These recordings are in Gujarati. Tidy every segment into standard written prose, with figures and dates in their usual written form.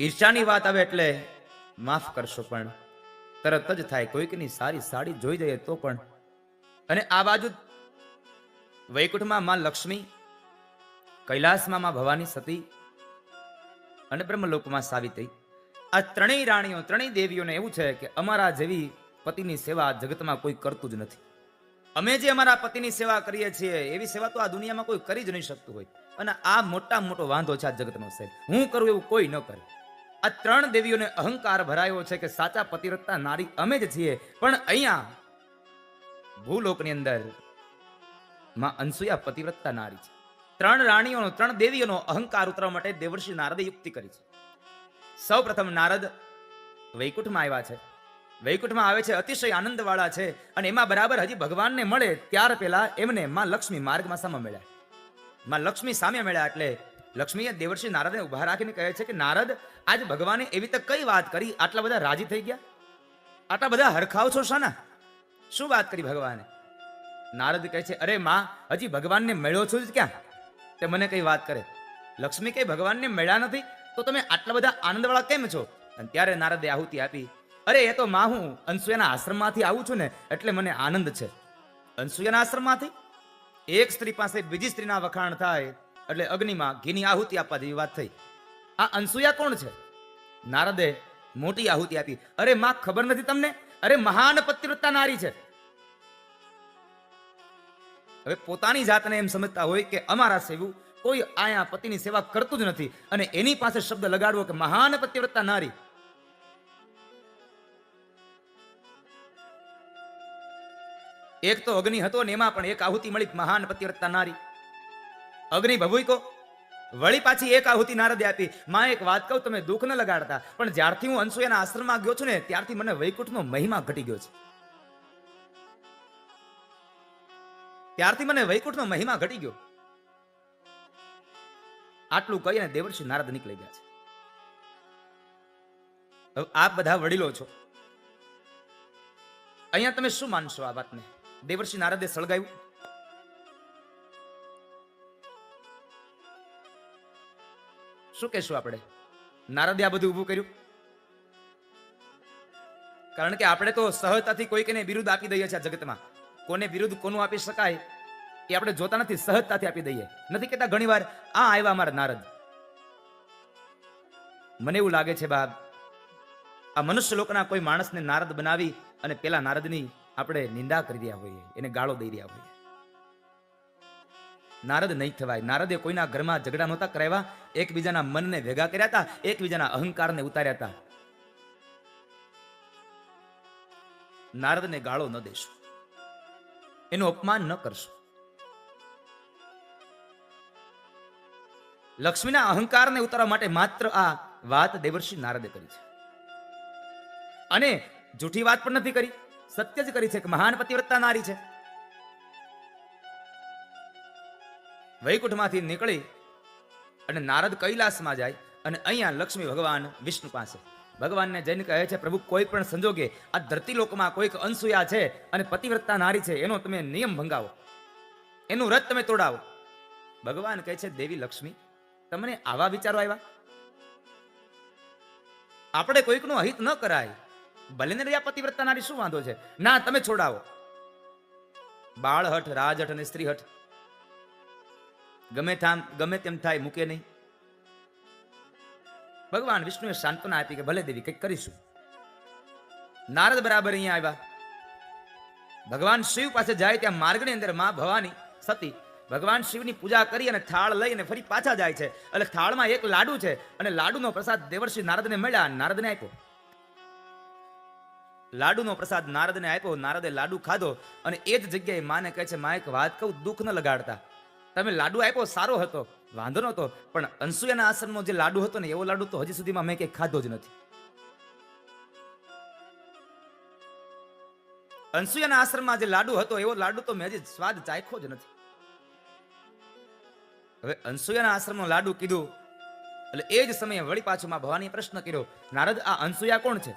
ઈર્ષાની વાત આવે એટલે માફ કરશો, પણ તરત જ થાય કોઈકની સારી સાડી જોઈ જઈએ તો પણ. અને આ બાજુ વૈકુંઠમાં માં લક્ષ્મી, કૈલાસમાં માં ભવાની સતી અને બ્રહ્મલોકમાં સાવિત્રી, આ ત્રણેય રાણીઓ, ત્રણેય દેવીઓને એવું છે કે અમારા જેવી પતિની સેવા જગતમાં કોઈ કરતું જ નથી. અમે જે અમારા પતિની સેવા કરીએ છીએ એવી સેવા તો આ દુનિયામાં કોઈ કરી જ નહીં શકતું હોય. અને આ મોટા મોટો વાંધો છે આ જગતનો સાહેબ. હું કરું એવું કોઈ ન કરે. આ ત્રણ દેવીઓને અહંકાર ભરાયો છે કે સાચા પતિવ્રતા નારી અમે જ છીએ. પણ અહીંયા ભૂલોકની અંદર માં અનસુયા પતિવ્રતા નારી છે. ત્રણ રાણીઓનો, ત્રણ દેવીઓનો અહંકાર ઉતરવા માટે દેવર્ષિ નારદે યુક્તિ કરી છે. સૌ પ્રથમ નારદ વૈકુંઠમાં આવ્યા છે. વૈકુંઠમાં આવે છે, અતિશય આનંદ વાળા છે. અને એમાં બરાબર હજી ભગવાનને મળે ત્યાર પહેલા એમને માં લક્ષ્મી માર્ગમાં સામે મળ્યા. માં લક્ષ્મી સામે મળ્યા એટલે લક્ષ્મીએ દેવર્ષિ નારદને ઉભા રાખીને કહે છે કે નારદ, આજ ભગવાને એવી તો કઈ વાત કરી, આટલા બધા રાજી થઈ ગયા, આટલા બધા હરખાવ છો શાના? શું વાત કરી ભગવાને? નારદ કહે છે, અરે માં, હજી ભગવાનને મળ્યો છું જ ક્યાં? તે મને કઈ વાત કરે. લક્ષ્મી કઈ ભગવાનને મળ્યા નથી તો તમે આટલા બધા આનંદવાળા કેમ છો? અને ત્યારે નારદે આહુતિ આપી, અરે એ તો માં હું અનસુયાના આશ્રમમાંથી આવું છું ને એટલે મને આનંદ છે. અનસુયાના આશ્રમમાંથી એક સ્ત્રી પાસે બીજી સ્ત્રીના વખાણ થાય એટલે અગ્નિમાં ઘીની આહુતિ આપવા જેવી વાત થઈ. આ અનસુયા કોણ છે? નારદે મોટી આહુતિ આપી. અરે માં, ખબર નથી તમને? અરે મહાન પતિવ્રતા નારી છે. હવે પોતાની જાતને એમ સમજતા હોય કે અમારા સેવું કોઈ આયા પતિની સેવા કરતું જ નથી અને એની પાસે શબ્દ લગાડવો કે મહાન પતિવ્રતા નારી. એક તો અગ્નિ હતો ને એમાં પણ એક આહુતિ મળી મહાન પતિવ્રતા નારી. અગ્નિ ભભૂકો, વળી પાછી એક આહુતિ નારદે આપી. માં એક વાત કહું, તમે દુઃખ ન લગાડતા, પણ જ્યારથી હું અનસુયાના આશ્રમમાં ગયો છું ને ત્યારથી મને વૈકુંઠનો મહિમા ઘટી ગયો છે. ત્યારથી મને વૈકુંઠનો મહિમા ઘટી ગયો. આટલું કહીને દેવર્ષિ નારદ નીકળી ગયા છે. હવે આપ બધા વડીલો છો, અહીંયા તમે શું માનશો આ વાતને? દેવર્ષિ નારદે સળગાવ્યું. શું કહેશું આપણે? નારદે આ બધું ઊભું કર્યું. કારણ કે આપણે તો સહજતાથી કોઈકને વિરુદ્ધ આપી દઈએ છીએ આ જગતમાં. કોને વિરુદ્ધ કોનું આપી શકાય એ આપણે જોતા નથી, સહજતાથી આપી દઈએ. નથી કહેતા ઘણી વાર આ આવ્યા અમારા નારદ. મને એવું લાગે છે બાપ, આ મનુષ્ય લોકના કોઈ માણસને નારદ બનાવી અને પેલા નારદની આપણે નિંદા કરી રહ્યા હોઈએ, એને ગાળો દઈ રહ્યા હોઈએ. નારદ નહીં થવાય. નારદે કોઈના ઘરમાં ઝઘડા નહોતા કરાવ્યા, એકબીજાના મનને ભેગા કર્યા હતા, એકબીજાના અહંકારને ઉતાર્યા હતા. નારદને ગાળો ન દેશો, એનું અપમાન ન કરશો. લક્ષ્મીના અહંકારને ઉતારવા માટે માત્ર આ વાત દેવર્ષિ નારદે કરી છે. અને જૂઠી વાત પણ નથી કરી, સત્ય જ કરી છે કે મહાન પતિવ્રતા નારી છે. વૈકુંઠમાંથી નીકળી અને નારદ કૈલાસમાં જાય અને અહીંયા લક્ષ્મી ભગવાન વિષ્ણુ પાસે ભગવાનને જઈને કહે છે, પ્રભુ કોઈ પણ સંજોગે આ ધરતી લોકમાં કોઈક અનસુયા છે અને પતિવ્રતા નારી છે, એનો તમે નિયમ ભંગાવો, એનું વ્રત તમે તોડાવો. ભગવાન કહે છે, દેવી લક્ષ્મી, તમને આવા વિચારો આવ્યા? આપણે કોઈકનું અહિત ન કરાય, ભલે ને રહ્યા પતિવ્રતા નારી, શું વાંધો છે? ના, તમે છોડાવો. બાળહઠ, રાજહઠ અને સ્ત્રીહઠ ગમે તેમ થાય, મૂકે નહીં. ભગવાન વિષ્ણુએ સાંત્વના આપી કે ભલે દેવી, કંઈક કરીશું. નારદ બરાબર અહીંયા આવ્યા. ભગવાન શિવ પાસે જાય ત્યાં માર્ગની અંદર માં ભવાની સતી ભગવાન શિવની પૂજા કરી અને થાળ લઈને ફરી પાછા જાય છે. એટલે થાળમાં એક લાડુ છે અને લાડુનો પ્રસાદ દેવર્ષિ નારદને મળ્યા, નારદને આપ્યો. લાડુનો પ્રસાદ નારદને આપ્યો. નારદે લાડુ ખાધો અને એ જ જગ્યાએ માને કહે છે, માં એક વાત કહું, દુઃખ ન લગાડતા. તમે લાડુ આપ્યો સારો હતો, વાંધો નહોતો, પણ અનસુયાના આશ્રમનો જે લાડુ હતો ને એવો લાડુ તો હજી સુધીમાં મેં કંઈ ખાધો જ નથી. અનસુયાના આશ્રમમાં જે લાડુ હતો એવો લાડુ તો મેં હજી સ્વાદ ચાખ્યો જ નથી. હવે અનસુયાના આશ્રમનો લાડુ કીધું એટલે એ જ સમયે વળી પાછું માં ભવાની પ્રશ્ન કર્યો, નારદ, આ અનસુયા કોણ છે?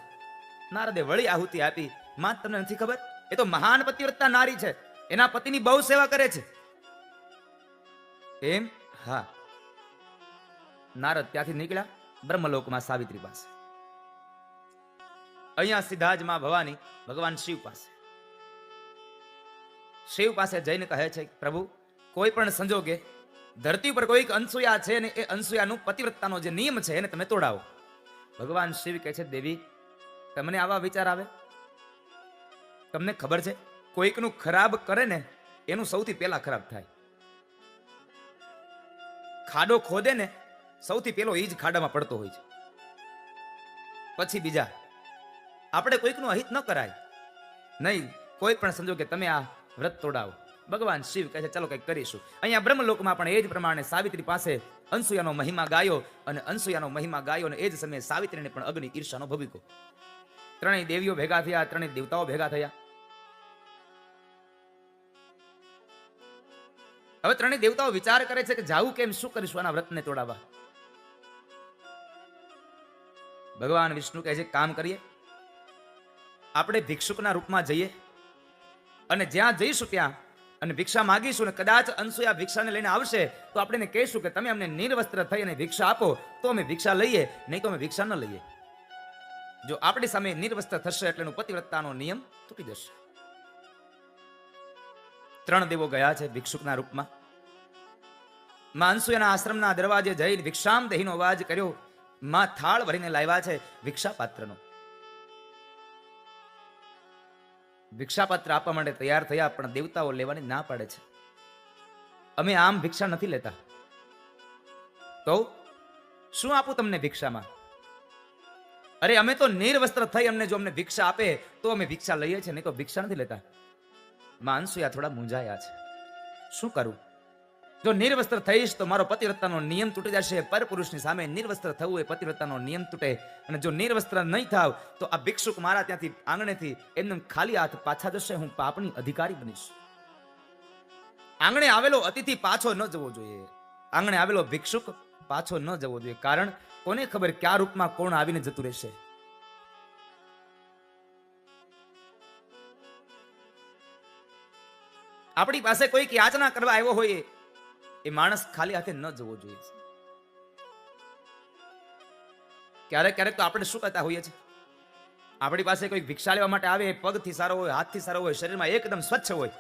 નારદે વળી આહુતિ આપી, માં તમને નથી ખબર? એ તો મહાન પતિવ્રતા નારી છે, એના પતિની બહુ સેવા કરે છે. એમ? હા. નારદ ત્યાંથી નીકળ્યા બ્રહ્મલોકમાં સાવિત્રી પાસે, અહીંયા સીધા જ માં ભવાની ભગવાન શિવ પાસે. શિવ પાસે જઈને કહે છે, પ્રભુ કોઈ પણ સંજોગે ધરતી પર કોઈક અનસૂયા છે ને એ અનસૂયાનું પતિવ્રતાનો જે નિયમ છે એને તમે તોડાવો. ભગવાન શિવ કહે છે, દેવી તમને આવા વિચાર આવે? તમને ખબર છે કોઈકનું ખરાબ કરે ને એનું સૌથી પહેલા ખરાબ થાય. ખાડો ખોદે ને સૌથી પહેલો એ જ ખાડામાં પડતો હોય છે, પછી બીજા. આપણે કોઈકનું અહિત ન કરાય, નહીં કોઈ પણ સંજોગે તમે આ વ્રત તોડાવો. ભગવાન શિવ કહે છે ચલો કંઈક કરીશું. અહીંયા બ્રહ્મલોકમાં પણ એ જ પ્રમાણે સાવિત્રી પાસે અનસૂયાનો મહિમા ગાયો, અને અનસૂયાનો મહિમા ગાયો અને એ જ સમયે સાવિત્રીને પણ અગ્નિ ઈર્ષાનો ભભૂકો. ત્રણેય દેવીઓ ભેગા થયા, ત્રણેય દેવતાઓ ભેગા થયા. હવે ત્રણેય દેવતાઓ વિચાર કરે છે કે જાવું કેમ, શું કરીશું આના વ્રતને તોડાવવા. ભગવાન વિષ્ણુ કહે છે કામ કરીએ, આપણે ભિક્ષુકના રૂપમાં જઈએ અને જ્યાં જઈશું ત્યાં અને ભિક્ષા માગીશું, ને કદાચ અનસૂયા ભિક્ષાને લઈને આવશે તો આપણે એને કહીશું કે તમે અમને નિર્વસ્ત્ર થઈ અને ભિક્ષા આપો, તો અમે ભિક્ષા લઈએ, નહીં તો અમે ભિક્ષા ન લઈએ. જો આપણી સામે નિર્વસ્ત્ર થશે એટલે પતિવ્રતાનો નિયમ તૂટી જશે. ત્રણ દેવો ગયા છે ભિક્ષુકના રૂપમાં. માં અનસૂયાના આશ્રમના દરવાજે જઈને ભિક્ષામ દેહીનો અવાજ કર્યો. માં થાળ ભરીને લાવ્યા છે ભિક્ષા પાત્રનો. ભિક્ષાપાત્ર આપવા માટે તૈયાર થયા, પણ દેવતાઓ લેવાની ના પાડે છે. અમે આમ ભિક્ષા નથી લેતા. તો શું આપું તમને ભિક્ષામાં? અરે અમે તો નિર્વસ્ત્ર થઈ, અમને જો અમને ભિક્ષા આપે તો અમે ભિક્ષા લઈએ છીએ, નહીં તો ભિક્ષા નથી લેતા. માં અનસૂયા થોડા મૂંઝાયા છે, શું કરું? જો નિર્વસ્ત્ર થઈશ તો મારો પતિવ્રતાનો નિયમ તૂટી જશે. પરપુરુષની સામે નિર્વસ્ત્ર થવું એ પતિવ્રતાનો નિયમ તૂટે. અને જો નિર્વસ્ત્ર નહીં થાવ તો આ ભિક્ષુક મારા ત્યાંથી આંગણેથી એમને ખાલી હાથ પાછા જશે. હું પાપની અધિકારી બનીશ. આંગણે આવેલો અતિથિ પાછો ન જવો જોઈએ. આંગણે આવેલો ભિક્ષુક પાછો ન જવો જોઈએ. કારણ કોને ખબર કયા રૂપમાં કોણ આવીને જતું રહેશે. આપણી પાસે કોઈ યાચના કરવા આવ્યો હોય એ માણસ ખાલી હાથે ન જવો જોઈએ. ક્યારેક ક્યારેક તો આપણે શું કરતા હોઈએ છીએ, આપણી પાસે કોઈ ભિક્ષા લેવા માટે આવે, પગથી સારો હોય, હાથથી સારો હોય, શરીરમાં એકદમ સ્વચ્છ હોય,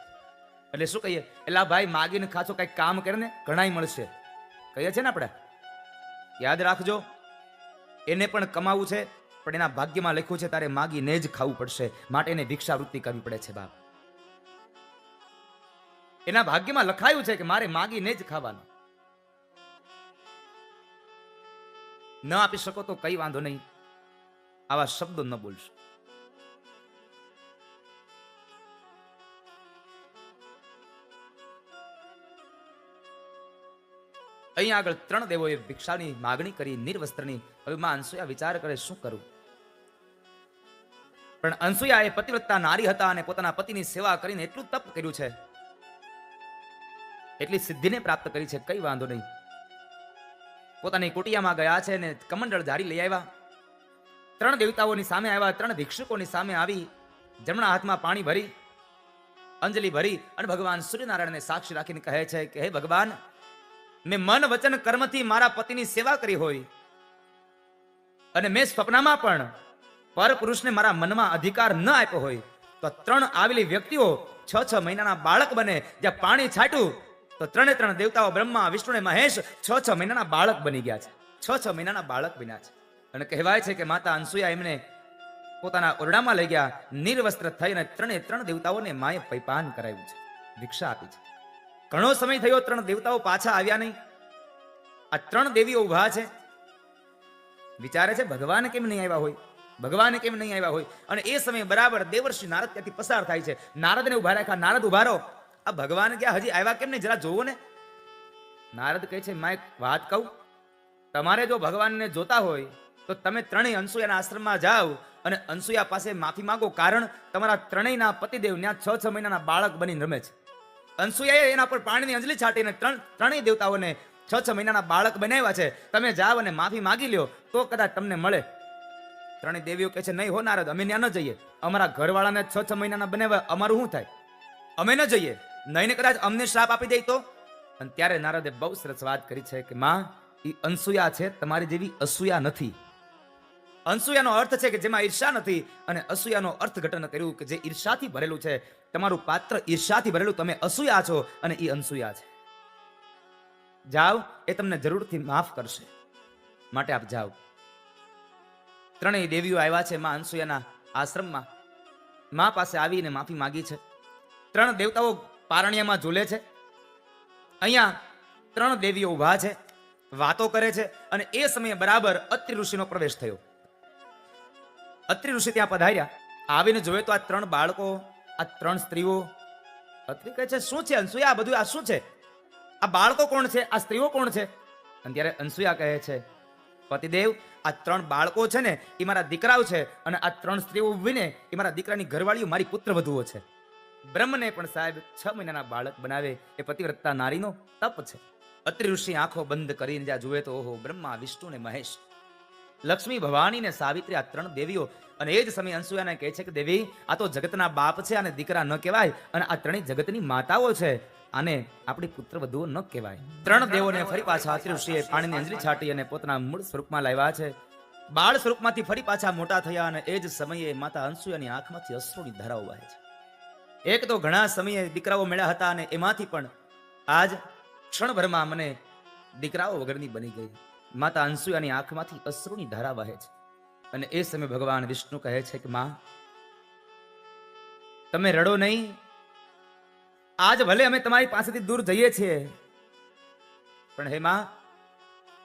એટલે શું કહીએ, એલા ભાઈ માગીને ખાચો કઈક કામ કરે ને ઘણાય મળશે, કહીએ છીએ ને આપણે. યાદ રાખજો, એને પણ કમાવું છે, પણ એના ભાગ્યમાં લખ્યું છે તારે માગીને જ ખાવું પડશે, માટે એને ભિક્ષાવૃત્તિ કરવી પડે છે. બાપ, એના ભાગ્યમાં લખાયું છે કે મારે માગીને જ ખાવાનું. ન આપી શકો તો કઈ વાંધો નહીં, આવા શબ્દો ન બોલશો. અહીં આગળ ત્રણ દેવોએ ભિક્ષાની માગણી કરી, નિર્વસ્ત્રની. હવે માં અનસૂયા વિચાર કરે શું કરું. પણ અનસૂયા એ પતિવ્રતા નારી હતા અને પોતાના પતિની સેવા કરીને એટલું તપ કર્યું છે, એટલી સિદ્ધિને પ્રાપ્ત કરી છે, કઈ વાંધો નહીં. પોતાની કુટિયામાં ગયા છે અને કમંડળ જારી લઈ આવ્યા. ત્રણ દેવતાઓની સામે આવ્યા, ત્રણ ભિક્ષુકોની સામે આવી, જમણા હાથમાં પાણી ભરી, અંજલિ ભરી અને ભગવાન સૂર્યનારાયણને સાક્ષી રાખીને કહે છે કે હે ભગવાન, મેં મન વચન કર્મથી મારા પતિની સેવા કરી હોય અને મેં સ્વપ્નમાં પણ પરપુરુષને મારા મનમાં અધિકાર ન આપ્યો હોય, તો ત્રણ આવેલી વ્યક્તિઓ 6 મહિનાના બાળક બને. જ્યાં પાણી છાટ્યું તો ત્રણે ત્રણ દેવતાઓ બ્રહ્મા, વિષ્ણુ અને મહેશ 6 મહિનાના બાળક બની ગયા છે. 6 મહિનાના બાળક બન્યા છે. અને કહેવાય છે કે માતા અનસૂયા એમને પોતાના ઓરડામાં લઈ ગયા, નિર્વસ્ત્ર થઈને ત્રણ દેવતાઓને માએ પૈપાન કરાવ્યું છે, ભિક્ષા આપી છે. ઘણો સમય થયો, ત્રણ દેવતાઓ પાછા આવ્યા નહીં. આ ત્રણ દેવીઓ ઉભા છે, વિચારે છે ભગવાન કેમ નહીં આવ્યા હોય, ભગવાન કેમ નહીં આવ્યા હોય. અને એ સમયે બરાબર દેવર્ષિ નારદ ત્યાંથી પસાર થાય છે. નારદને ઉભા રાખ્યા, નારદ ઉભા રહો, આ ભગવાન ક્યાં હજી આવ્યા કેમ નહીં, જરા જોવો ને. નારદ કહે છે માં એક વાત કહું, તમારે જો ભગવાનને જોતા હોય તો તમે ત્રણેય અનસૂયાના આશ્રમમાં જાઓ અને અનસૂયા પાસે માફી માંગો. કારણ તમારા ત્રણેયના પતિદેવ ત્યાં 6 મહિનાના બાળક બનીને રમે છે. અનસૂયાએ એના પર પાણીની અંજલિ છાટીને ત્રણેય દેવતાઓને 6 મહિનાના બાળક બનાવ્યા છે. તમે જાઓ અને માફી માંગી લ્યો તો કદાચ તમને મળે. ત્રણેય દેવીઓ કહે છે નહીં હો નારદ, અમે ત્યાં ન જઈએ. અમારા ઘરવાળાને 6 મહિનાના બનાવ્યા, અમારું શું થાય, અમે ન જઈએ. નહીં ને કદાચ અમને શ્રાપ આપી દે તો. અને ત્યારે નારદે બહુ સરસ વાત કરી છે કે માં, એ અનસૂયા છે, તમારી જેવી અસૂયા નથી. અનસૂયાનો અર્થ છે કે જેમાં ઈર્ષા નથી, અને અસૂયાનો અર્થઘટન કર્યું કે જે ઈર્ષાથી ભરેલું છે. તમારું પાત્ર ઈર્ષાથી ભરેલું, તમે અસૂયા છો અને એ અનસૂયા છે. જાઓ, એ તમને જરૂરથી માફ કરશે, માટે આપ જાઓ. ત્રણેય દેવીઓ આવ્યા છે માં અનસૂયાના આશ્રમમાં. માં પાસે આવીને માફી માંગી છે. ત્રણ દેવતાઓ પારણિયામાં ઝૂલે છે. અહીંયા ત્રણ દેવીઓ ઉભા છે, વાતો કરે છે. અને એ સમયે બરાબર અત્રિ ઋષિનો પ્રવેશ થયો. અત્રિ ઋષિ ત્યાં પધાર્યા. આવીને જોયે તો આ ત્રણ બાળકો, આ ત્રણ સ્ત્રીઓ. અત્રિ કહે છે, શું છે અનસૂયા, આ બધું આ શું છે? આ બાળકો કોણ છે? આ સ્ત્રીઓ કોણ છે? અને ત્યારે અનસૂયા કહે છે, પતિદેવ, આ ત્રણ બાળકો છે ને એ મારા દીકરાઓ છે, અને આ ત્રણ સ્ત્રીઓ ઉભીને એ મારા દીકરાની ઘરવાળીઓ, મારી પુત્રવધુઓ છે. બ્રહ્મને પણ સાહેબ 6 મહિનાના બાળક બનાવે એ પતિવ્રતા નારીનો તપ છે. અત્રિ ઋષિ આંખો બંધ કરીને જ્યાં જુએ તો ઓહો, બ્રહ્મા, વિષ્ણુ ને મહેશ, લક્ષ્મી, ભવાની ને સાવિત્રી, આ ત્રણ દેવીઓ. અને એ જ સમયે અનસૂયાને કહે છે કે દેવી, આ તો જગતના બાપ છે, આને દીકરા ન કહેવાય, અને આ ત્રણેય જગતની માતાઓ છે, આને આપણી પુત્ર વધુઓ ન કહેવાય. ત્રણ દેવોને ફરી પાછા અત્રિ ઋષિએ પાણીની અંજલિ છાંટી અને પોતાના મૂળ સ્વરૂપમાં લાવ્યા છે. બાળ સ્વરૂપમાંથી ફરી પાછા મોટા થયા. અને એ જ સમયે માતા અનસૂયાની આંખમાંથી અશ્રુની ધારાઓ વહે છે. એક તો ઘણા સમયે દીકરાઓ મળ્યા હતા, અને એમાંથી પણ આજ ક્ષણભરમાં મને દીકરાઓ વગરની બની ગઈ. માતા અનસૂયાની આંખમાંથી અશ્રુની ધારા વહે છે. અને એ સમયે ભગવાન વિષ્ણુ કહે છે કે માં, તમે રડો નહીં. આજ ભલે અમે તમારી પાસેથી દૂર જઈએ છીએ, પણ હે માં,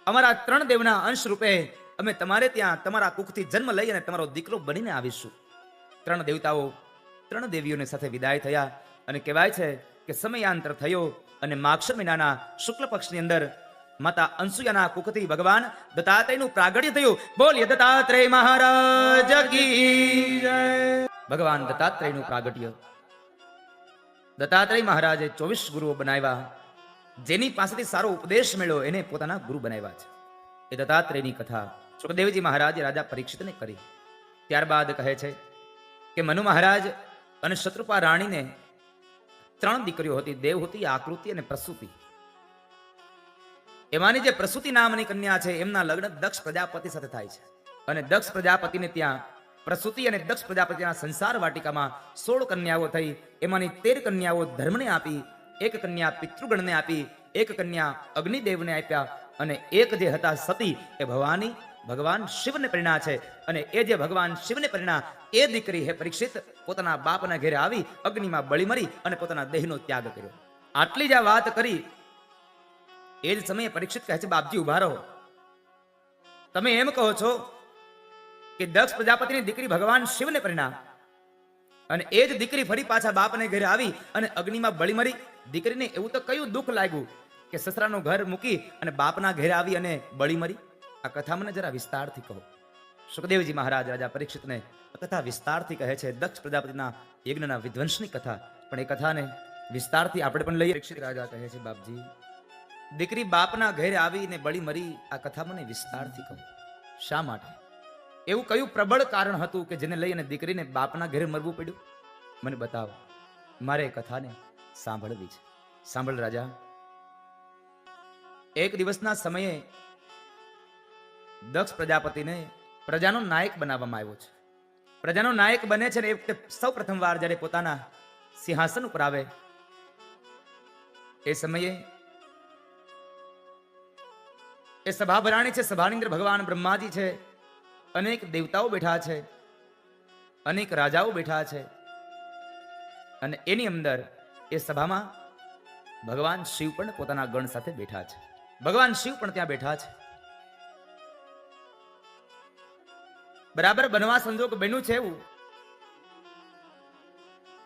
અમારા ત્રણ દેવના અંશ રૂપે અમે તમારે ત્યાં તમારા કુખથી જન્મ લઈ અને તમારો દીકરો બનીને આવીશું. ત્રણ દેવતાઓ ત્રણ દેવીઓને સાથે વિદાય થયા. અને કહેવાય છે કે સમયાંતર થયો અને માક્ષર મહિનાના શુક્લ પક્ષની અંદર માતા અનસૂયાના કુખથી ભગવાન દત્તાત્રેયનું પ્રાગટ્ય થયું. બોલીએ દત્તાત્રેય મહારાજ કી જય. ભગવાન દત્તાત્રેયનું પ્રાગટ્ય. દત્તાત્રેય મહારાજે 24 ગુરુઓ બનાવ્યા. જેની પાસેથી સારો ઉપદેશ મળ્યો એને પોતાના ગુરુ બનાવ્યા છે. એ દત્તાત્રેયની કથા સુખદેવજી મહારાજે રાજા પરીક્ષિતને કરી. ત્યારબાદ કહે છે કે મનુ મહારાજ અને શત્રુપા રાણીને 3 દીકરીઓ હતી, દેવહૂતિ, આકૃતિ અને પ્રસૂતિ. એમાંની જે પ્રસૂતિ નામની કન્યા છે એમના લગ્ન દક્ષ પ્રજાપતિ સાથે થાય છે. અને દક્ષ પ્રજાપતિને ત્યાં પ્રસૂતિ અને દક્ષ પ્રજાપતિના સંસાર વાટિકામાં 16 કન્યાઓ થઈ. એમાંની 13 કન્યાઓ ધર્મને આપી, 1 કન્યા પિતૃગણને આપી, 1 કન્યા અગ્નિદેવને આપ્યા, અને 1 જે હતા સતી એ ભવાની ભગવાન શિવને પરિણા છે. અને એ જે ભગવાન શિવને પરિણા એ દીકરી હે પરીક્ષિત પોતાના બાપના ઘેરે આવી અગ્નિમાં બળી મરી અને પોતાના દેહનો ત્યાગ કર્યો. આટલી જ આ વાત કરી એ જ સમયે પરીક્ષિત કહે છે, બાપજી ઉભા રહો. તમે એમ કહો છો કે દક્ષ પ્રજાપતિની દીકરી ભગવાન શિવને પરિણા, અને એ જ દીકરી ફરી પાછા બાપને ઘરે આવી અને અગ્નિમાં બળી મરી. દીકરીને એવું તો કયું દુઃખ લાગ્યું કે સસરાનું ઘર મૂકી અને બાપના ઘરે આવી અને બળી મરી? આ કથા મને જરા વિસ્તારથી કહો. સુખદેવજી મહારાજ રાજા પરીક્ષિતને આ કથા વિસ્તારથી કહે છે. દક્ષ પ્રજાપતિના યજ્ઞના વિધ્વંસની કથા, પણ એ કથાને વિસ્તારથી આપણે પણ લઈએ. પરીક્ષિત રાજા કહે છે, બાપજી, દીકરી બાપના ઘરે આવીને બળી મરી, આ કથા મને વિસ્તારથી કહો. શા માટે? એવું કયું પ્રબળ કારણ હતું કે જેને લઈ અને દીકરીને બાપના ઘરે મરવું પડ્યું? મને બતાવો, મારે એ કથાને સાંભળવી છે. સાંભળ રાજા. એક દિવસના સમયે દક્ષ પ્રજાપતિને પ્રજાનો નાયક બનાવવામાં આવ્યો છે. પ્રજાનો નાયક બને છે ને એ વખતે સૌ પ્રથમ વાર જ્યારે પોતાના સિંહાસન ઉપર આવે એ સમયે એ સભા ભરાણી છે. સભાની અંદર ભગવાન બ્રહ્માજી છે, અનેક દેવતાઓ બેઠા છે, અનેક રાજાઓ બેઠા છે, અને એની અંદર એ સભામાં ભગવાન શિવ પણ પોતાના ગણ સાથે બેઠા છે. ભગવાન શિવ પણ ત્યાં બેઠા છે. બરાબર બનવા સંજોગ બન્યું છે એવું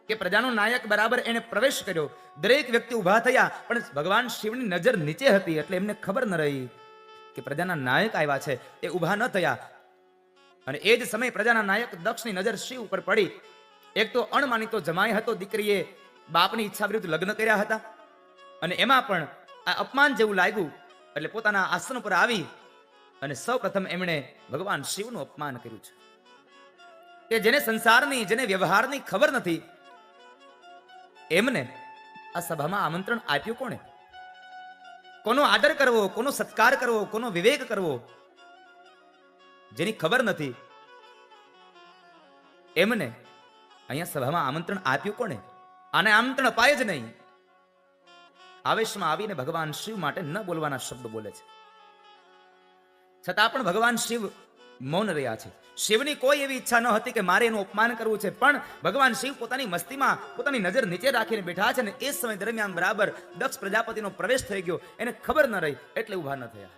કે પ્રજાનો નાયક બરાબર એને પ્રવેશ કર્યો. દરેક વ્યક્તિ ઉભા થયા, પણ ભગવાન શિવની નજર નીચે હતી એટલે એમને ખબર ન રહી કે પ્રજાના નાયક આવ્યા છે. એ ઉભા ન થયા. અને એ જ સમયે પ્રજાના નાયક દક્ષની નજર શિવ ઉપર પડી. એક તો અણમાનીતો જમાઈ હતો, દીકરીએ બાપની ઈચ્છા વિરુદ્ધ લગ્ન કર્યા હતા, અને એમાં પણ આ અપમાન જેવું લાગ્યું એટલે પોતાના આસન પર આવી અને સૌ પ્રથમ એમણે ભગવાન શિવનું અપમાન કર્યું છે. કે જેને સંસારની, જેને વ્યવહારની ખબર નથી, એમને આ સભામાં આમંત્રણ આપ્યું કોણે? કોનો આદર કરવો, કોનો સત્કાર કરવો, કોનો વિવેક કરવો, જેની ખબર નથી, એમને અહીંયા સભામાં આમંત્રણ આપ્યું કોને? આને આમંત્રણ અપાય જ નહીં. આવેશમાં આવીને ભગવાન શિવ માટે ન બોલવાના શબ્દ બોલે છે. છતાં પણ ભગવાન શિવ મૌન રહ્યા છે. શિવની કોઈ એવી ઈચ્છા ન હતી કે મારે એનું અપમાન કરવું છે, પણ ભગવાન શિવ પોતાની મસ્તીમાં પોતાની નજર નીચે રાખીને બેઠા છે ને એ સમય દરમિયાન બરાબર દક્ષ પ્રજાપતિનો પ્રવેશ થઈ ગયો. એને ખબર ન રહી એટલે ઉભા ન થયા.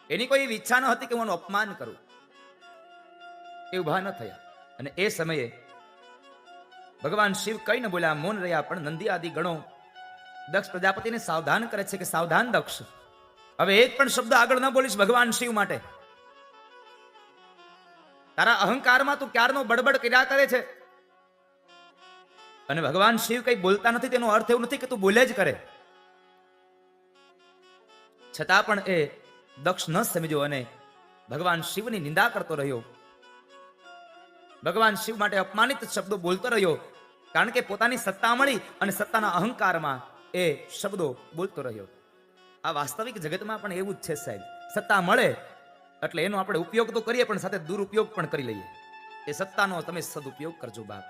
એની કોઈ એવી ઈચ્છા ન હતી કે હું એનું અપમાન કરું, એ ઉભા ન થયા. અને એ સમયે ભગવાન શિવ કઈ ન બોલ્યા, મૌન રહ્યા. પણ નંદી આદિ ગણો દક્ષ પ્રજાપતિને સાવધાન કરે છે કે સાવધાન દક્ષ, હવે એક પણ શબ્દ આગળ ન બોલીશ ભગવાન શિવ માટે. તારા અહંકારમાં તું ક્યારનો બડબડ કર્યા કરે છે. અને ભગવાન શિવ કઈ બોલતા નથી તેનો અર્થ એવું નથી કે તું બોલે જ કરે. છતાં પણ એ દક્ષ ન સમજ્યો અને ભગવાન શિવની નિંદા કરતો રહ્યો. ભગવાન શિવ માટે અપમાનિત શબ્દો બોલતો રહ્યો, કારણ કે પોતાની સત્તા મળી અને સત્તાના અહંકારમાં એ શબ્દો બોલતો રહ્યો. આ વાસ્તવિક જગતમાં પણ એવું જ છે સાહેબ. સત્તા મળે એટલે એનો આપણે ઉપયોગ તો કરીએ, પણ સાથે દુરુપયોગ પણ કરી લઈએ. એ સત્તાનો તમે સદુપયોગ કરજો બાપ.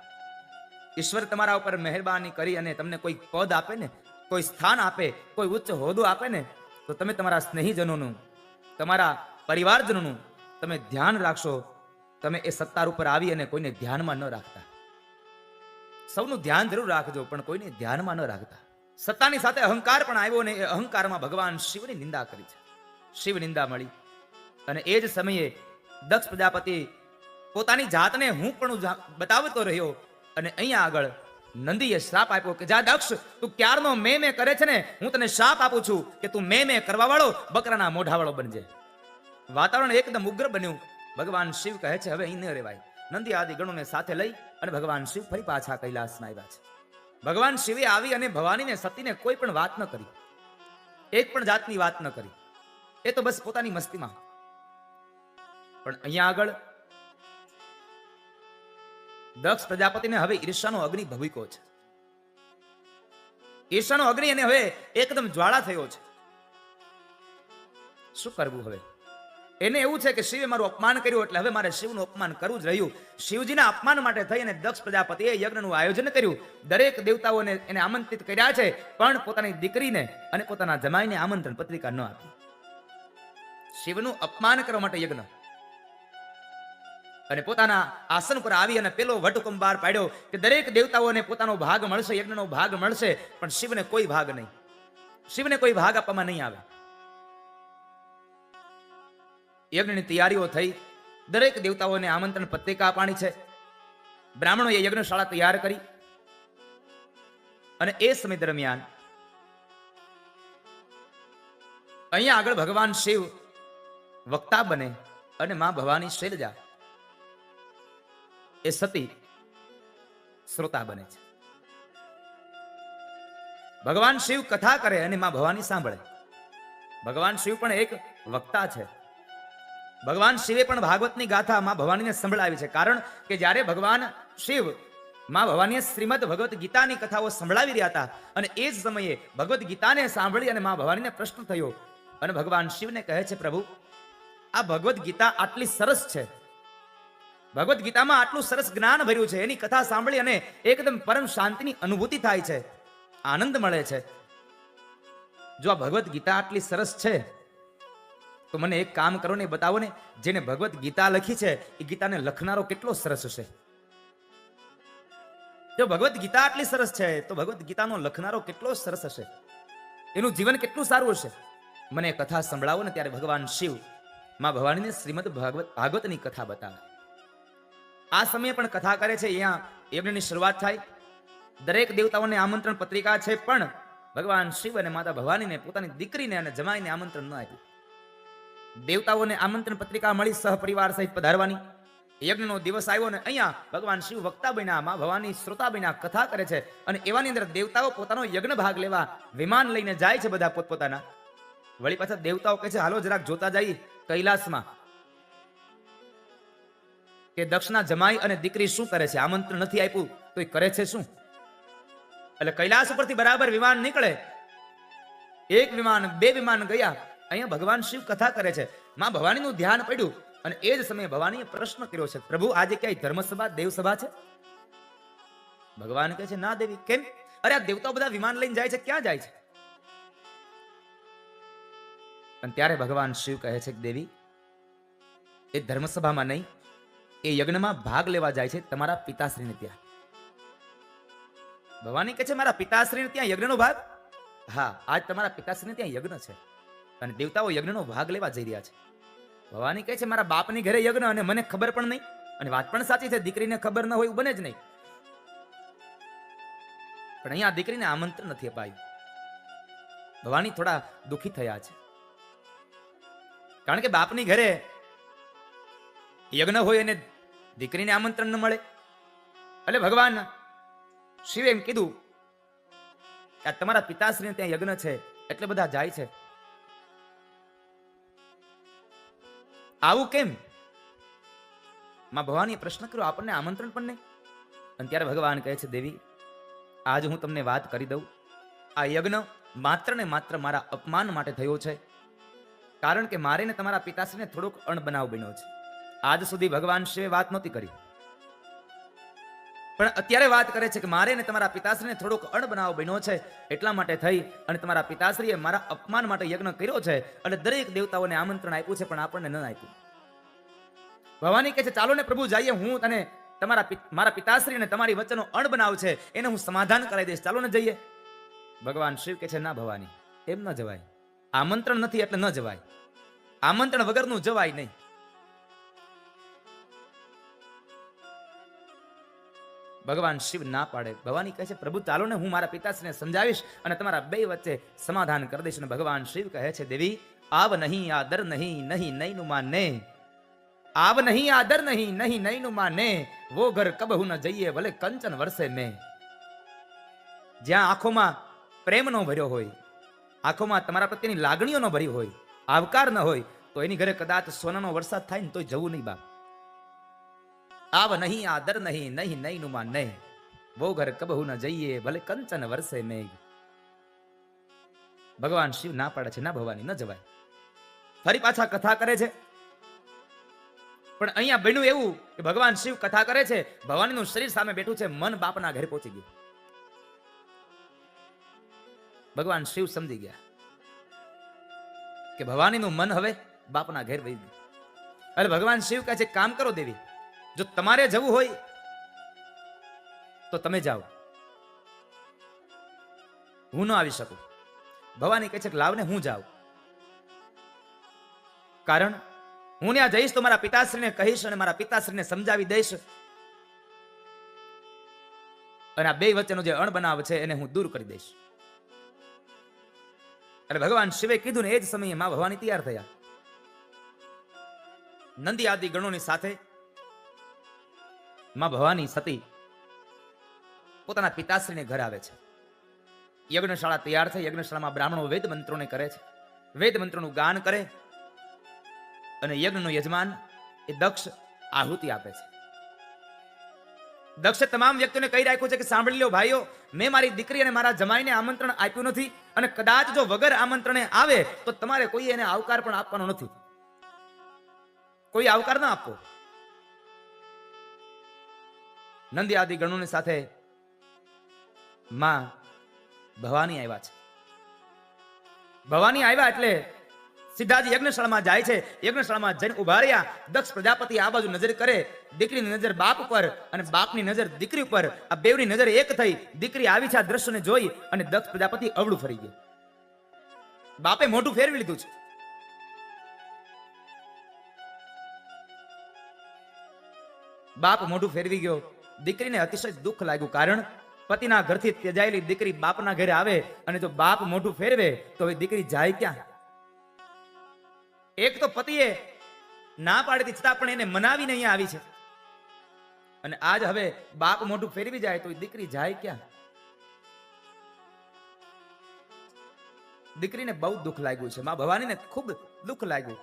ઈશ્વર તમારા ઉપર મહેરબાની કરી અને તમને કોઈ પદ આપે ને, કોઈ સ્થાન આપે, કોઈ ઉચ્ચ હોદ્દો આપે ને, તો તમે તમારા સ્નેહીજનોનું, તમારા પરિવારજનોનું તમે ધ્યાન રાખશો. તમે એ સત્તા ઉપર આવી અને કોઈને ધ્યાનમાં ન રાખતા. સૌનું ધ્યાન જરૂર રાખજો, પણ કોઈને ધ્યાનમાં ન રાખતા. સત્તાની સાથે અહંકાર પણ આવ્યો ને એ અહંકારમાં ભગવાન શિવની નિંદા કરી છે. શિવ નિંદા મળી. અને એ જ સમયે દક્ષ પ્રજાપતિ પોતાની જાતને હું પણ બતાવતો રહ્યો. અને અહીંયા આગળ નંદીએ શ્રાપ આપ્યો કે જા દક્ષ, તું ક્યારનો મેં કરે છે ને, હું તને શ્રાપ આપું છું કે તું મેં કરવા વાળો બકરાના મોઢાવાળો બનજે. વાતાવરણ એકદમ ઉગ્ર બન્યું. ભગવાન શિવ કહે છે હવે અહીં ન રહેવાય. નંદી આદિ ગણોને સાથે લઈ અને ભગવાન શિવ ફરી પાછા કૈલાસમાં આવ્યા છે. ભગવાન શિવે આવી અને ભવાનીને સતીને કોઈ પણ વાત ન કરી, એક પણ જાતની વાત ન કરી. એ તો બસ પોતાની મસ્તીમાં. પણ અહીંયા આગળ દક્ષ પ્રજાપતિને હવે ઈર્ષાનો અગ્નિ ભભૂક્યો છે. ઈર્ષાનો અગ્નિ એને હવે એકદમ જ્વાળા થયો છે. શું કરવું હવે? એને એવું છે કે શિવે મારું અપમાન કર્યું એટલે હવે મારે શિવનું અપમાન કરવું જ રહ્યું. શિવજીના અપમાન માટે થઈ અને દક્ષ પ્રજાપતિએ યજ્ઞનું આયોજન કર્યું. દરેક દેવતાઓને એને આમંત્રિત કર્યા છે, પણ પોતાની દીકરીને અને પોતાના જમાઈને આમંત્રણ પત્રિકા ન આપી. શિવનું અપમાન કરવા માટે યજ્ઞ. અને પોતાના આસન પર આવી અને પેલો વટહુકમ બહાર પાડ્યો કે દરેક દેવતાઓને પોતાનો ભાગ મળશે, યજ્ઞનો ભાગ મળશે, પણ શિવને કોઈ ભાગ નહીં. શિવને કોઈ ભાગ આપવામાં નહીં આવે. યજ્ઞની તૈયારીઓ થઈ. દરેક દેવતાઓને આમંત્રણ પત્રિકા આપવાની છે. બ્રાહ્મણોએ યજ્ઞશાળા તૈયાર કરી. અને એ સમય દરમિયાન અહીંયા આગળ ભગવાન શિવ વક્તા બને અને માં ભવાની શૈલજા એ સતી શ્રોતા બને છે. ભગવાન શિવ કથા કરે અને માં ભવાની સાંભળે. ભગવાન શિવ પણ એક વક્તા છે. ભગવાન શિવે પણ ભાગવતની ગાથા માં ભવાનીને સંભળાવી છે. કારણ કે જ્યારે ભગવાન શિવ માં ભવાનીએ શ્રીમદ ભગવત ગીતાની કથાઓ સંભળાવી રહ્યા હતા અને એ જ સમયે ભગવત ગીતાને સાંભળી અને માં ભવાનીને પ્રશ્ન થયો અને ભગવાન શિવને કહે છે પ્રભુ, આ ભગવત ગીતા આટલી સરસ છે, ભગવત ગીતામાં આટલું સરસ જ્ઞાન ભર્યું છે, એની કથા સાંભળી અને એકદમ પરમ શાંતિની અનુભૂતિ થાય છે, આનંદ મળે છે. જો આ ભગવત ગીતા આટલી સરસ છે તો મને એક કામ કરો ને, બતાવો ને, જેને ભગવત ગીતા લખી છે એ ગીતાને લખનારો કેટલો સરસ હશે. જો ભગવત ગીતા આટલી સરસ છે તો ભગવત ગીતાનો લખનારો કેટલો સરસ હશે, એનું જીવન કેટલું સારું હશે. મને કથા સંભળાવો ને. ત્યારે ભગવાન શિવ માં ભવાનીને શ્રીમદ ભાગવતની કથા બતાવે. આ સમયે પણ કથા કરે છે. અહીંયા યજ્ઞની શરૂઆત થાય. દરેક દેવતાઓને આમંત્રણ પત્રિકા છે, પણ ભગવાન શિવ અને માતા ભવાનીને પોતાની દીકરીને અને જમાઈને આમંત્રણ ન આપ્યું. દેવતાઓને આમંત્રણ પત્રિકા મળી સહપરિવાર સહિત પધારવાની. યજ્ઞનો દિવસ આવ્યો ને અહીંયા ભગવાન શિવ વક્તા બન્યા, માં ભવાની શ્રોતા બન્યા, કથા કરે છે. અને એવાની અંદર દેવતાઓ પોતાનો યજ્ઞ ભાગ લેવા વિમાન લઈને જાય છે બધા પોતપોતાના. વળી પાછા દેવતાઓ કહે છે હાલો જરાક જોતા જઈએ કૈલાસમાં કે દક્ષના જમાઈ અને દીકરી શું કરે છે. આમંત્રણ નથી આપ્યું તો એ કરે છે શું. એટલે કૈલાસ ઉપરથી બરાબર વિમાન નીકળે એક વિમાન, બે વિમાન ગયા. અહીંયા ભગવાન શિવ કથા કરે છે. માં ભવાનીનું ધ્યાન પડ્યું અને એ જ સમયે ભવાનીએ પ્રશ્ન કર્યો છે, પ્રભુ આજે ક્યાંય ધર્મસભા, દેવસભા છે? ભગવાન કહે છે, ના દેવી. કેમ? અરે આ દેવતાઓ બધા વિમાન લઈને જાય છે, ક્યાં જાય છે? અને ત્યારે ભગવાન શિવ કહે છે કે દેવી, એ ધર્મસભામાં નહીં, એ યજ્ઞમાં ભાગ લેવા જાય છે તમારા પિતાશ્રીને ત્યાં. ભવાની કહે છે, મારા પિતાશ્રીને ત્યાં યજ્ઞનો ભાગ? હા, આજ તમારા પિતાશ્રીને ત્યાં યજ્ઞ છે અને દેવતાઓ યજ્ઞનો ભાગ લેવા જઈ રહ્યા છે. ભવાની કહે છે, મારા બાપની ઘરે યજ્ઞ અને મને ખબર પણ નહીં. અને વાત પણ સાચી છે, દીકરીને ખબર ન હોય એવું બને જ નહીં. પણ અહીંયા દીકરીને આમંત્રણ નથી અપાયું. ભવાની થોડા દુઃખી થયા છે, કારણ કે બાપની ઘરે યજ્ઞ હોય અને દીકરીને આમંત્રણ ન મળે. એટલે ભગવાન શિવે એમ કીધું કે તમારા પિતાશ્રીને ત્યાં યજ્ઞ છે એટલે બધા જાય છે. આવું કેમ? માં ભવાનીએ પ્રશ્ન કર્યો, આપણને આમંત્રણ પણ નહીં. અને ત્યારે ભગવાન કહે છે, દેવી આજ હું તમને વાત કરી દઉં. આ યજ્ઞ માત્ર ને માત્ર મારા અપમાન માટે થયો છે, કારણ કે મારે ને તમારા પિતાશ્રીને થોડોક અણબનાવ બન્યો છે. આજ સુધી ભગવાન શિવે વાત નહોતી કરી, પણ અત્યારે વાત કરે છે કે મારે ને તમારા પિતાશ્રીને થોડોક અણબનાવ બન્યો છે, એટલા માટે થઈ અને તમારા પિતાશ્રીએ મારા અપમાન માટે યજ્ઞ કર્યો છે અને દરેક દેવતાઓને આમંત્રણ આપ્યું છે, પણ આપણને ન આપ્યું. ભવાની કહે છે, ચાલો ને પ્રભુ જઈએ, હું તને મારા પિતાશ્રી અને તમારી વચ્ચેનો અણબનાવ છે એને હું સમાધાન કરાવી દઈશ, ચાલો ને જઈએ. ભગવાન શિવ કહે છે, ના ભવાની, એમ ન જવાય. આમંત્રણ નથી એટલે ન જવાય. આમંત્રણ વગરનું જવાય નહીં. ભગવાન શિવ ના પાડે. ભવાની કહે છે, પ્રભુ ચાલો ને, હું મારા પિતાશ્રીને સમજાવીશ અને તમારા બે વચ્ચે સમાધાન કરી દઈશ. અને ભગવાન શિવ કહે છે, દેવી આવ નહીં આદર નહીં, નહીં નહીં નું માને. આવ નહીં આદર નહીં, નહીં નહીં નું માને. વો ઘર કબહુ ન જઈએ ભલે કંચન વર્ષે મેં. જ્યાં આંખોમાં પ્રેમ નો ભર્યો હોય, આંખોમાં તમારા પ્રત્યેની લાગણીઓ નો ભરી હોય, આવકાર ન હોય, તો એની ઘરે કદાચ સોનાનો વરસાદ થાય ને તોય જવું નહીં બાપ. આવ નહીં આદર નહીં, નહીં નહીં નું માને. વો ઘર કબહુ ન જઈએ ભલે કંચન વર્ષે મેઘ. ભગવાન શિવ ના પાડે છે, ના ભવાની ન જવાય. ફરી પાછા કથા કરે છે, પણ અહીંયા બન્યું એવું કે ભગવાન શિવ કથા કરે છે, ભવાનીનું શરીર સામે બેઠું છે, મન બાપના ઘરે પહોંચી ગયું. ભગવાન શિવ સમજી ગયા કે ભવાનીનું મન હવે બાપના ઘેર વહી ગયું. એટલે ભગવાન શિવ કહે છે, કામ કરો દેવી, જો તમારે જવું હોય તો તમે જાઓ, હું ન આવી શકું. ભવાની કહે છે કે લાવને હું જાઉં, કારણ હું ત્યાં જઈશ તો મારા પિતાશ્રીને કહીશ અને મારા પિતાશ્રીને સમજાવી દઈશ અને આ બે વચ્ચેનો જે અણબનાવ છે એને હું દૂર કરી દઈશ. એટલે ભગવાન શિવે કીધું ને એ જ સમયે માં ભવાની તૈયાર થયા. નંદી આદિ ગણોની સાથે માં ભવાની સતી પોતાના પિતાશ્રીને ઘર આવે છે. યજ્ઞશાળા તૈયાર થઈ. યજ્ઞશાળામાં બ્રાહ્મણો વેદ મંત્રોને કરે છે, વેદ મંત્રોનું ગાન કરે અને યજ્ઞનો યજમાન એ દક્ષ આહુતિ આપે છે. દક્ષે તમામ વ્યક્તિઓને કહી રાખ્યું છે કે સાંભળી લો ભાઈઓ, મેં મારી દીકરી અને મારા જમાઈને આમંત્રણ આપ્યું નથી અને કદાચ જો વગર આમંત્રણે આવે તો તમારે કોઈ એને આવકાર પણ આપવાનો નથી. કોઈ આવકાર ના આપો. નંદી આદિ ગણોની સાથે માં ભવાની આવ્યા છે. ભવાની આવ્યા એટલે સીધા જ યજ્ઞશાળામાં જાય છે. યજ્ઞશાળામાં જઈને ઉભા રહ્યા. દક્ષ પ્રજાપતિ આ બાજુ નજર કરે, દીકરીની નજર બાપ ઉપર અને બાપની નજર દીકરી ઉપર. આ બેવની નજર એક થઈ. દીકરી આવી છે આ દ્રશ્યને જોઈ અને દક્ષ પ્રજાપતિ અવળું ફરી ગયું. બાપે મોઢું ફેરવી લીધું છે. બાપ મોઢું ફેરવી ગયો. દીકરીને અતિશય દુઃખ લાગ્યું, કારણ પતિના ઘરથી ત્યજાયેલી દીકરી બાપના ઘરે આવે અને જો બાપ મોઢું ફેરવે તો હવે દીકરી જાય ક્યાં? એક તો પતિએ ના પાડતી છતાં પણ એને મનાવીને અહીંયા આવી છે અને આજ હવે બાપ મોઢું ફેરવી જાય તો દીકરી જાય ક્યાં? દીકરીને બહુ દુઃખ લાગ્યું છે. માં ભવાનીને ખૂબ દુઃખ લાગ્યું.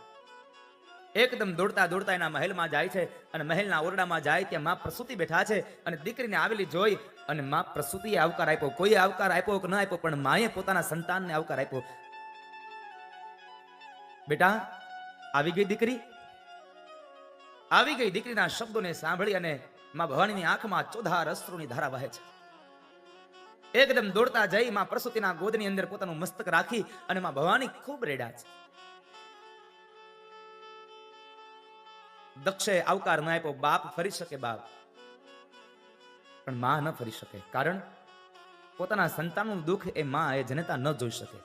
એકદમ દોડતા દોડતા એના મહેલમાં જાય છે અને મહેલના ઓરડામાં જાય ત્યાં માં પ્રસૂતિ બેઠા છે અને દીકરીને આવેલી જોઈ અને માં પ્રસૂતિએ આવકાર આપ્યો. કોઈએ આવકાર આપ્યો કે ન આપ્યો, પણ માએ પોતાના સંતાનને આવકાર આપ્યો. બેટા આવી ગઈ દીકરી. આવી ગઈ દીકરીના શબ્દોને સાંભળી અને માં ભવાનીની આંખમાં ચોધાર અશ્રુની ધારા વહે છે. એકદમ દોડતા જઈ માં પ્રસૂતિના ગોદની અંદર પોતાનું મસ્તક રાખી અને માં ભવાની ખૂબ રેડા છે. દક્ષે આવકાર ન આપ્યો. બાપ ફરી શકે બાપ, પણ માં ન ફરી શકે. કારણ પોતાના સંતાનનું દુઃખ એ માં એ જનતા ન જોઈ શકે.